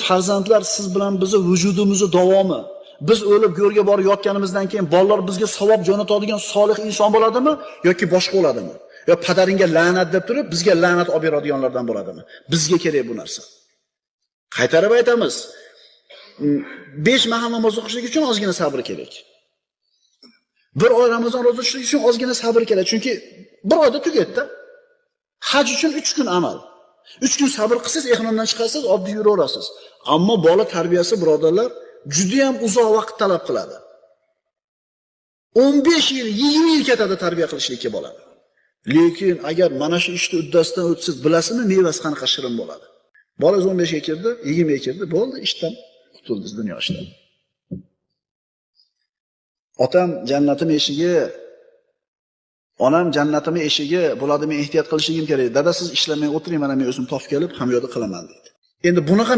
farzandlar siz bilan bizni vujudimizni davomi. Biz o'lib go'rga borib yotganimizdan keyin bolalar bizga savob jo'natadigan solih inson bo'ladimi yoki boshqa bo'ladimi? Yo padaringga la'nat deb turib bizga la'nat olib beradiganlardan bo'ladimi? Bizga kerak bu narsa. Qaytarib aytamiz. 5 mahal namoz o'qishlik uchun ozgina sabr kerak. Bir oy Ramazon roza tutishlik uchun ozgina sabr kerak. Chunki bir oyda tugatdi. Haj uchun 3 kun amal. 3 kun sabr qilsangiz, ehnomdan chiqasiz, oddiy yuraverasiz. Ammo bola tarbiyasi, birodarlar, juda ham uzoq vaqt talab qiladi. 15 yil, 20 yil ketadi tarbiya qilishlikka bolani. Lekin agar mana shu ishni uddasidan o'tsiz, bilasizmi, mevasi qanaqa shirin bo'ladi. Bola 15 ga kirdi, 20 ga kirdi, bo'ldi, ishdan qutuldingiz, dunyo ishidan. Otam jannatim eshigi, onam jannatim eshigi bo'ladi, men ehtiyot qilishim kerak. Dada siz ishlamay o'tiring, mana men o'zim topib kelib ham yo'lda qilaman dedi. Endi bunaqa